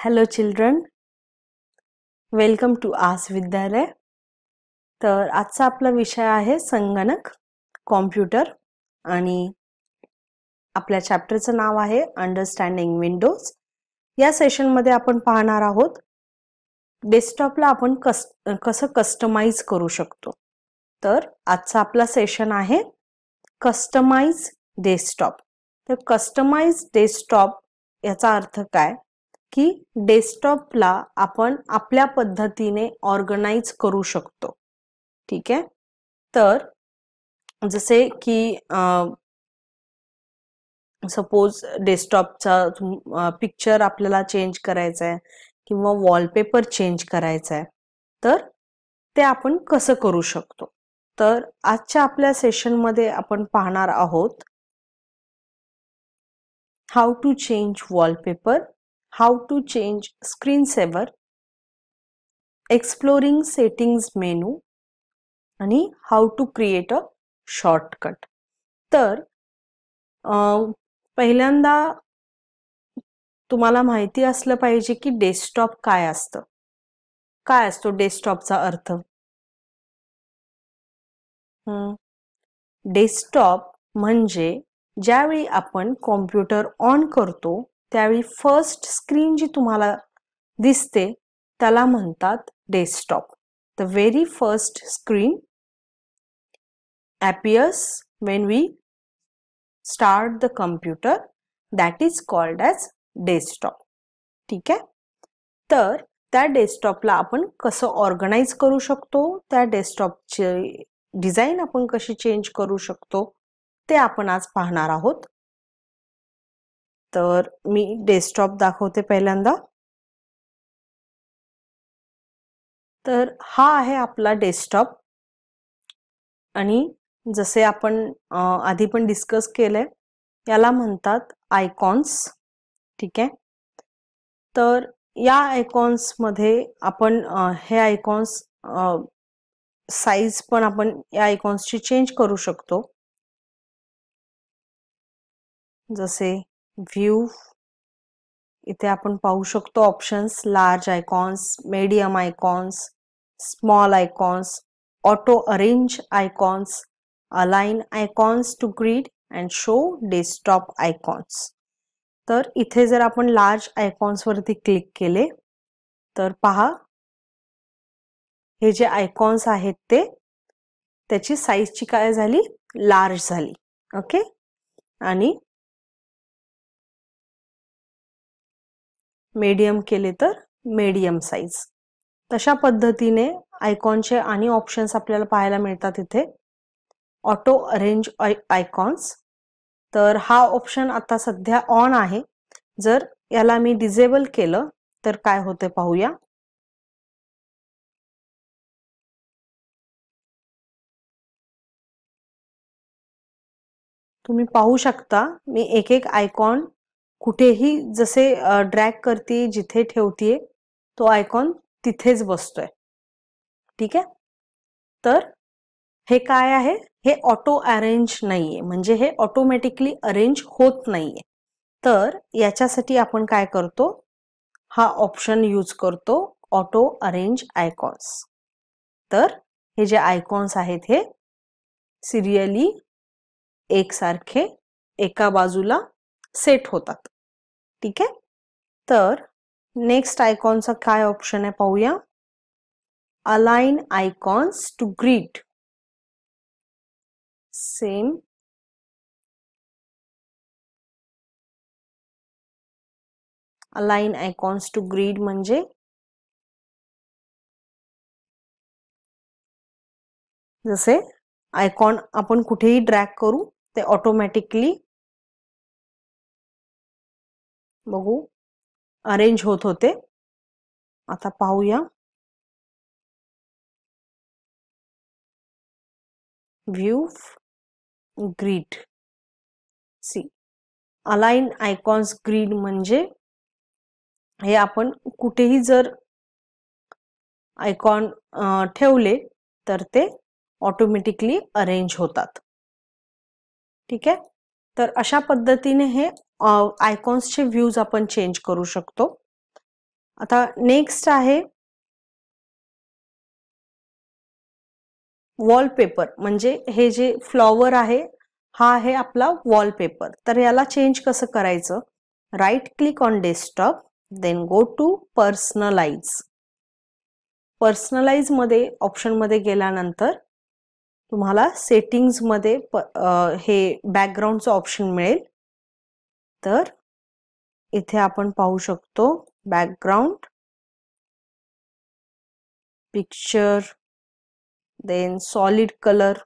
Hello children, welcome to आस विद्यालय. तर आजचा आपला विषय आहे संगणक, कॉम्प्युटर आणि आपल्या चॅप्टरचं नाव आहे अंडरस्टँडिंग विंडोज. या सेशनमध्ये आपण पाहणार आहोत डेस्कटॉपला आपण कसं कस्टमाइज करू शकतो. तर आजचा आपला सेशन आहे कस्टमाइज डेस्कटॉप. तर कस्टमाइज डेस्कटॉप याचा अर्थ काय की डेस्कटॉपला आपण आपल्या पद्धतीने ऑर्गनाइज करू शकतो. ठीक आहे. तर जसे की सपोज डेस्कटॉपचा पिक्चर आपल्याला चेंज करायचा आहे किंवा वॉलपेपर चेंज करायचा आहे, तर ते आपण कसं करू शकतो. तर आजच्या आपल्या सेशनमध्ये आपण पाहणार आहोत how to change wallpaper, how to change screensaver, exploring settings menu आणि how to create a shortcut. तर पहिल्यांदा तुम्हाला माहिती असलं पाहिजे की डेस्कटॉप काय असतं. काय असतो डेस्कटॉपचा अर्थ. डेस्कटॉप म्हणजे ज्यावेळी आपण कॉम्प्युटर ऑन करतो त्यावेळी फर्स्ट स्क्रीन जी तुम्हाला दिसते त्याला म्हणतात desktop. The very first screen appears when we start the computer, that is called as desktop. ठीक आहे. तर त्या डेस्कटॉपला आपण कसं ऑर्गनाइज करू शकतो, त्या डेस्कटॉपची डिझाईन आपण कशी चेंज करू शकतो ते आपण आज पाहणार आहोत. तर मी डेस्कटॉप दाखवते पहिल्यांदा. तर हा आहे आपला डेस्कटॉप आणि जसे आपण आधी पण डिस्कस केलंय याला म्हणतात आयकॉन्स. ठीक आहे. तर या आयकॉन्स मध्ये आपण हे आयकॉन्स साईज पण आपण या आयकॉन्सची चेंज करू शकतो. जसे व्ह्यू इथे आपण पाहू शकतो options, large icons, medium icons, small icons, auto arrange icons, align icons to grid and show desktop icons. तर इथे जर आपण लार्ज आयकॉन्स वरती क्लिक केले तर पहा हे जे आयकॉन्स आहेत ते त्याची साईजची काय झाली, लार्ज झाली. ओके. आणि मीडियम केले तर मीडियम साईज. तशा पद्धतीने आयकॉनचे आणि ऑप्शन्स आपल्याला पाहायला मिळतात इथे. ऑटो अरेंज आयकॉन्स, तर हा ऑप्शन आता सध्या ऑन आहे. जर याला मी डिसेबल केलं तर काय होते पाहूया. तुम्ही पाहू शकता मी एक एक आयकॉन कुठेही जसे ड्रॅग करते जिथे ठेवते तो आयकॉन तिथेच बसतोय. ठीक आहे. तर हे काय आहे, हे ऑटो अरेंज नाहीये, म्हणजे हे ऑटोमॅटिकली अरेंज होत नाहीये. तर याच्यासाठी आपण काय करतो, हा ऑप्शन यूज करतो, ऑटो अरेंज आयकॉन्स. तर हे जे आयकॉन्स आहेत हे सिरियली एकसारखे एका बाजूला सेट होतात. ठीक आहे. तर नेक्स्ट आयकॉनचा काय ऑप्शन आहे पाहूया. Align icons to grid. Same align icons to grid म्हणजे जसे आयकॉन आपण कुठेही ड्रॅग करू ते ऑटोमॅटिकली बघू अरेंज होत होते. आता पाहूया. View grid. See align icons grid म्हणजे हे आपण कुठेही जर आयकॉन ठेवले तर ते ऑटोमॅटिकली अरेंज होतात. ठीक आहे. तर अशा पद्धतीने हे आयकॉन्सचे व्ह्यूज आपण चेंज करू शकतो. आता नेक्स्ट आहे वॉलपेपर, म्हणजे हे जे फ्लॉवर आहे हा आहे आपला वॉलपेपर. तर याला चेंज कसं करायचं? Right click on desktop, then go to personalize. Personalize मध्ये ऑप्शन मध्ये गेल्यानंतर तुम्हाला सेटिंग्स मध्ये हे बॅकग्राऊंडचं ऑप्शन मिळेल. तर इथे आपण पाहू शकतो background, picture, then solid colour.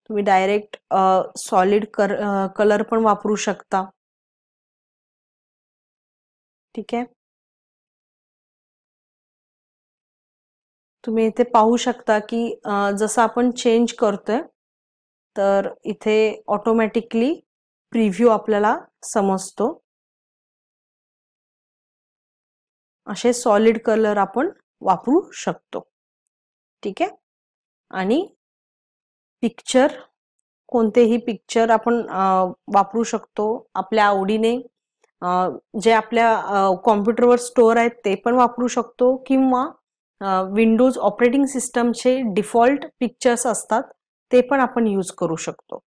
तुम्ही डायरेक्ट सॉलिड कलर पण वापरू शकता. ठीक आहे, तुम्ही इथे पाहू शकता की जसं आपण चेंज करतोय तर इथे ऑटोमॅटिकली प्रिव्ह्यू आपल्याला समजतो. असे सॉलिड कलर आपण वापरू शकतो. ठीक आहे, आणि पिक्चर, कोणतेही पिक्चर आपण वापरू शकतो आपल्या आवडीने. जे आपल्या कॉम्प्युटरवर स्टोअर आहेत ते पण वापरू शकतो, किंवा विंडोज ऑपरेटिंग सिस्टमचे डिफॉल्ट पिक्चर्स असतात ते पण आपण यूज करू शकतो.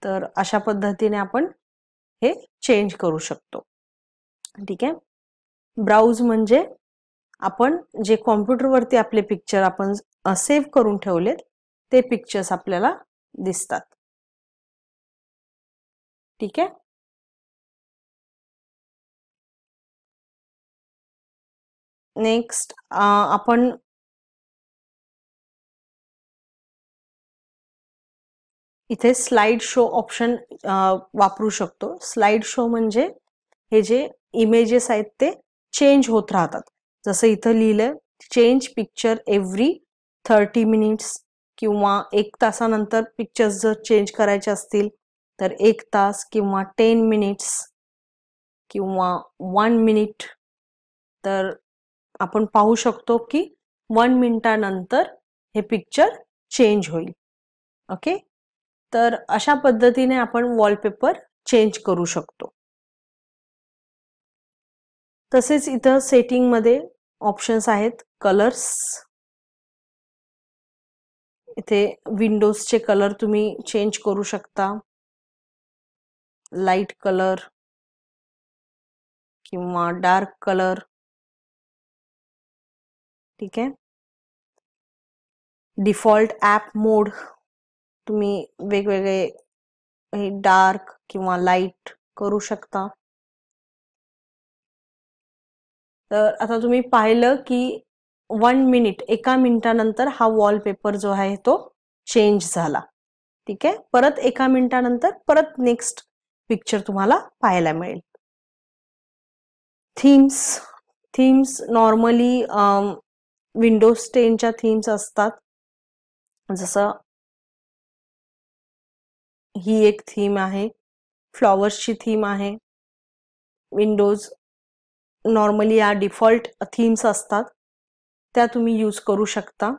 तर अशा पद्धतीने आपण हे चेंज करू शकतो. ठीक आहे, ब्राउज म्हणजे आपण जे कॉम्प्युटरवरती आपले पिक्चर आपण सेव्ह करून ठेवलेत ते पिक्चर्स आपल्याला दिसतात. ठीक आहे, नेक्स्ट आपण इथे स्लाइड शो ऑप्शन वापरू शकतो. स्लाइड शो म्हणजे हे जे इमेजेस आहेत ते चेंज होत राहतात. जसं इथं लिहिलंय चेंज पिक्चर एव्हरी 30 मिनिट्स, किंवा 1 तासानंतर पिक्चर्स जर चेंज करायचे असतील तर 1 तास, किंवा 10 मिनिट्स, किंवा 1 मिनिट. तर आपण पाहू शकतो की 1 मिनिटानंतर हे पिक्चर चेंज होईल. ओके, तर अशा पद्धतीने आपण वॉलपेपर चेंज करू शकतो. तसेच इथं सेटिंग मध्ये ऑप्शन्स आहेत. कलर्स, इथे विंडोजचे कलर तुम्ही चेंज करू शकता. लाईट कलर किंवा डार्क कलर. ठीक आहे, डिफॉल्ट ॲप मोड तुम्ही वेगवेगळे डार्क किंवा लाईट करू शकता. तर आता तुम्ही पाहिलं की 1 मिनिट, 1 मिनिटानंतर हा वॉलपेपर जो आहे तो चेंज झाला. ठीक आहे, परत 1 मिनिटानंतर परत नेक्स्ट पिक्चर तुम्हाला पाहायला मिळेल. थीम्स नॉर्मली विंडोज 10च्या थीम्स असतात. जसं ही एक थीम आहे, फ्लॉवर्सची थीम आहे. विंडोज नॉर्मली या डिफॉल्ट थीम्स असतात त्या तुम्ही यूज करू शकता.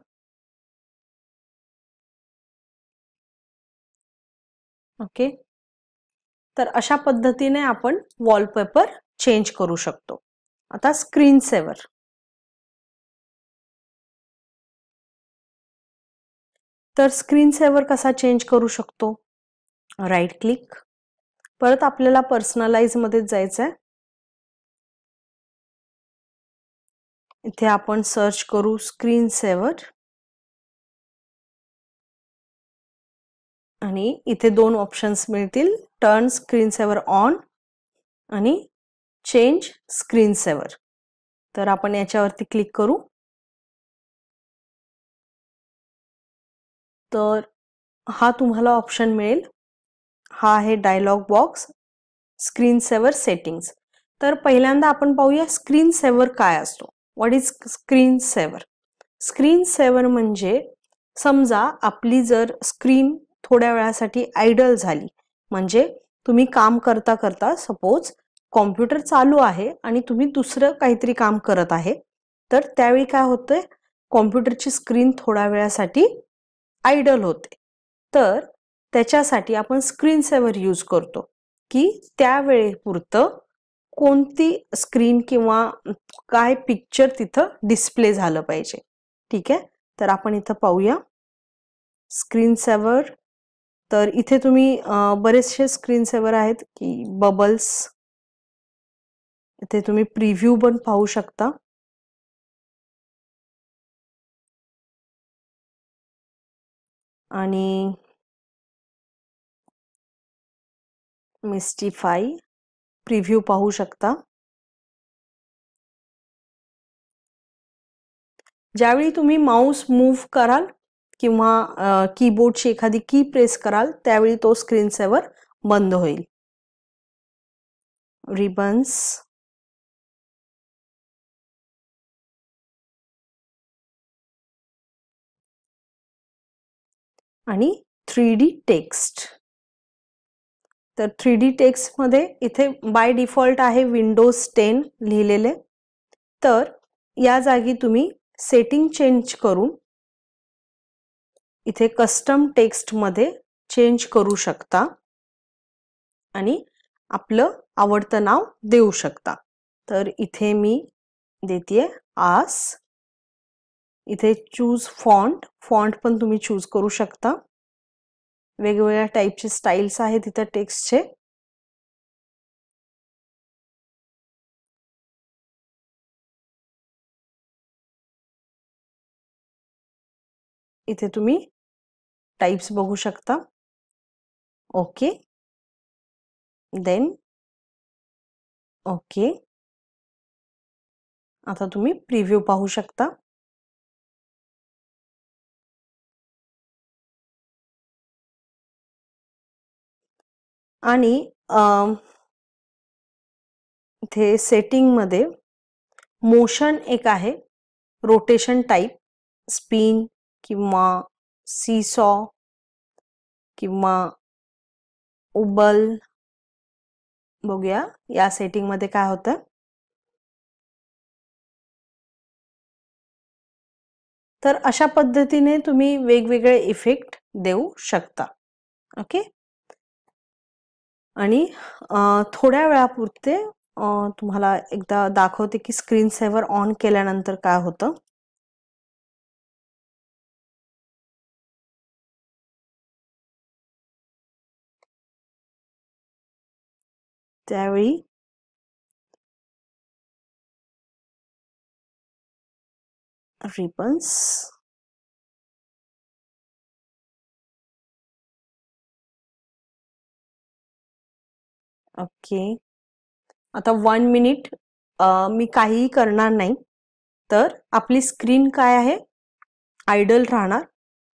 ओके, तर अशा पद्धतीने आपण वॉलपेपर चेंज करू शकतो. आता स्क्रीन सेव्हर. तर स्क्रीन सेव्हर कसा चेंज करू शकतो? राईट क्लिक, परत आपल्याला पर्सनलाइज मध्ये जायचं आहे. इथे आपण सर्च करू स्क्रीन सेव्हर, आणि इथे 2 ऑप्शन्स मिळतील, टर्न स्क्रीन सेव्हर ऑन आणि चेंज स्क्रीन सेव्हर. तर आपण याच्यावरती क्लिक करू. तर हा तुम्हाला ऑप्शन मिळेल. हा आहे dialog box, screen saver settings. तर पहिल्यांदा आपण पाहूया स्क्रीन सेव्हर काय असतो. What is screen saver? Screen saver म्हणजे समजा आपली जर स्क्रीन थोड्या वेळासाठी आयडल झाली, म्हणजे तुम्ही काम करता करता सपोज कॉम्प्युटर चालू आहे आणि तुम्ही दुसरं काहीतरी काम करत आहे, तर त्यावेळी काय होतंय, कॉम्प्युटरची स्क्रीन थोड्या वेळासाठी आयडल होते. तर त्याच्यासाठी आपण स्क्रीन सेव्हर यूज करतो की त्यावेळेपुरतं कोणती स्क्रीन किंवा काय पिक्चर तिथं डिस्प्ले झालं पाहिजे. ठीक आहे, तर आपण इथं पाहूया स्क्रीन सेव्हर. तर इथे तुम्ही बरेचसे स्क्रीन सेव्हर आहेत की बबल्स. इथे तुम्ही प्रिव्ह्यू पण पाहू शकता. आणि मिस्टिफाई प्रिव्ह्यू पाहू शकता. ज्यावेळी तुम्ही माऊस मूव्ह कराल किंवा कीबोर्डची एखादी की प्रेस कराल त्यावेळी तो स्क्रीन सेव्हर बंद होईल. रिबन्स आणि 3D टेक्स्ट. तर 3D टेक्स्ट मध्ये इथे बाय डिफॉल्ट आहे विंडोज 10 लिहिलेले. तर या जागी तुम्ही सेटिंग चेंज करून इथे कस्टम टेक्स्ट मध्ये चेंज करू शकता आणि आपलं आवडतं नाव देऊ शकता. तर इथे मी देते आस. इथे चूज फॉन्ट. फॉन्ट पण तुम्ही चूज करू शकता. वेगवेगळ्या टाईपचे स्टाईल्स आहेत इथे टेक्स्टचे. इथे तुम्ही टाइप्स बघू शकता. Okay, then okay. आता तुम्ही प्रिव्ह्यू पाहू शकता. आणि इथे सेटिंग मध्ये मोशन एक आहे, रोटेशन टाइप, स्पिन किंवा सीसॉ किंवा उबल. बघूया या सेटिंग मध्ये काय होतं. तर अशा पद्धतीने तुम्ही वेगवेगळे इफेक्ट देऊ शकता. ओके. आणि थोड्या वेळापुरते तुम्हाला एकदा दाखवते की स्क्रीन सेव्हर ऑन केल्यानंतर काय होतं. त्यावेळी रिबन्स ओके. आता 1 मिनिट मी काहीही करणार नाही. तर आपली स्क्रीन काय आहे, आयडल राहणार.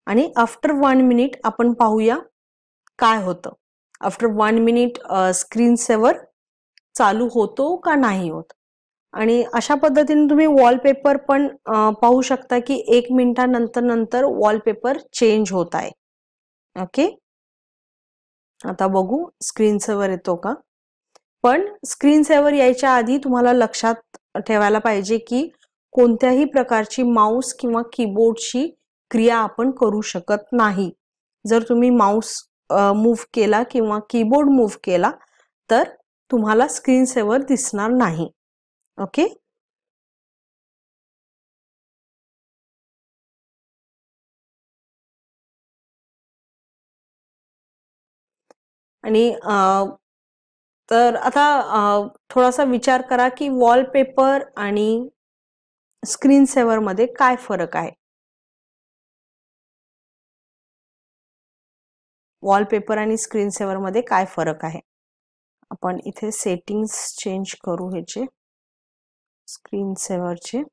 आणि आफ्टर 1 मिनिट आपण पाहूया काय होतं. आफ्टर 1 मिनिट स्क्रीन सेव्हर चालू होतो का नाही होत. आणि अशा पद्धतीने तुम्ही वॉलपेपर पण पाहू शकता की 1 मिनिटानंतर वॉलपेपर चेंज होत आहे. ओके. आता बघू स्क्रीन सेव्हर येतो का. पण स्क्रीन सेव्हर यायच्या आधी तुम्हाला लक्षात ठेवायला पाहिजे की कोणत्याही प्रकारची माऊस किंवा कीबोर्डची क्रिया आपण करू शकत नाही. जर तुम्ही माऊस मूव्ह केला किंवा कीबोर्ड मूव्ह केला तर तुम्हाला स्क्रीन सेव्हर दिसणार नाही. ओके. आणि तर आता थोडासा विचार करा की वॉलपेपर आणि स्क्रीन सेव्हर मध्ये काय फरक आहे. वॉलपेपर आणि स्क्रीन सेव्हर मध्ये काय फरक आहे. आपण इथे सेटिंग्स चेंज करू ह्याचे स्क्रीन सेव्हरचे.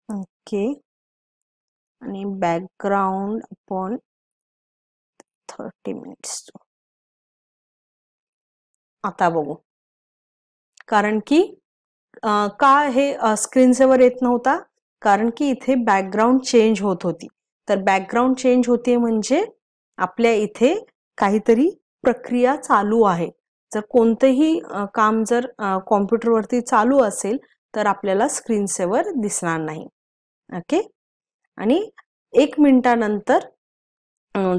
ओके. आणि बॅकग्राऊंड आपण 30 मिनिट्स. आता बघू कारण की का हे स्क्रीन सेव्हर येत नव्हता. कारण की इथे बॅकग्राऊंड चेंज होत होती. तर बॅकग्राऊंड चेंज होते म्हणजे आपल्या इथे काहीतरी प्रक्रिया चालू आहे. जर कोणतेही काम जर कॉम्प्युटरवरती चालू असेल तर आपल्याला स्क्रीन सेव्हर दिसणार नाही. ओके. आणि 1 मिनिटानंतर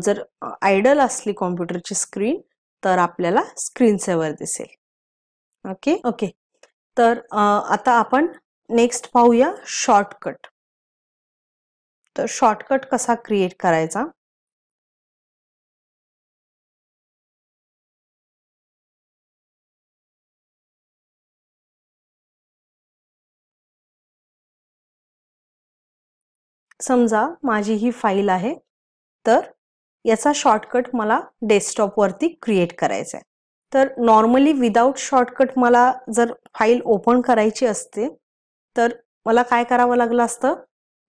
जर आयडल असली कॉम्प्युटरची स्क्रीन तर आपल्याला स्क्रीन सेव्हर दिसेल. ओके. ओके. तर आता आपण नेक्स्ट पाहूया शॉर्टकट. तर शॉर्टकट कसा क्रिएट करायचा. समजा माझी ही फाईल आहे, तर याचा शॉर्टकट मला डेस्कटॉपवरती क्रिएट करायचा आहे. तर नॉर्मली विदाउट शॉर्टकट मला जर फाईल ओपन करायची असते तर मला काय करावं लागलं असतं,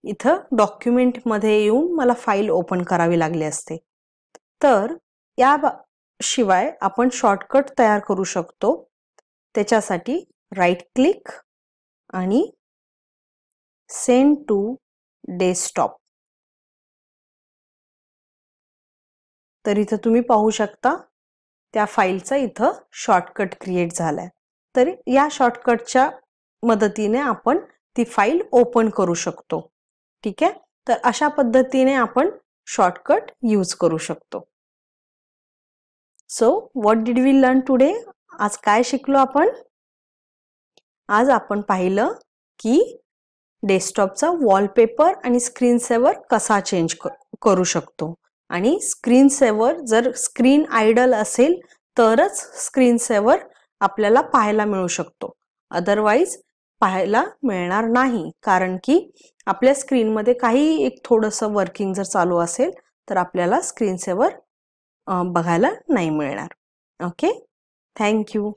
इथं डॉक्युमेंटमध्ये येऊन मला फाईल ओपन करावी लागली असते. तर याशिवाय आपण शॉर्टकट तयार करू शकतो. त्याच्यासाठी राईट क्लिक आणि सेंड टू डेस्कटॉप. तर इथं तुम्ही पाहू शकता त्या फाईलचा इथं शॉर्टकट क्रिएट झालाय. तर या शॉर्टकटच्या मदतीने आपण ती फाईल ओपन करू शकतो. ठीक आहे. तर अशा पद्धतीने आपण शॉर्टकट यूज करू शकतो. So what did we learn today. आज काय शिकलो आपण. आज आपण पाहिलं की डेस्कटॉपचा वॉलपेपर आणि स्क्रीन सेव्हर कसा चेंज करू शकतो. आणि स्क्रीन सेव्हर जर स्क्रीन आयडल असेल तरच स्क्रीन सेव्हर आपल्याला पाहायला मिळू शकतो. अदरवाईज पाहायला मिळणार नाही. कारण की आपल्या स्क्रीनमध्ये काही एक थोडंसं वर्किंग जर चालू असेल तर आपल्याला स्क्रीन सेव्हर बघायला नाही मिळणार. ओके. थँक्यू.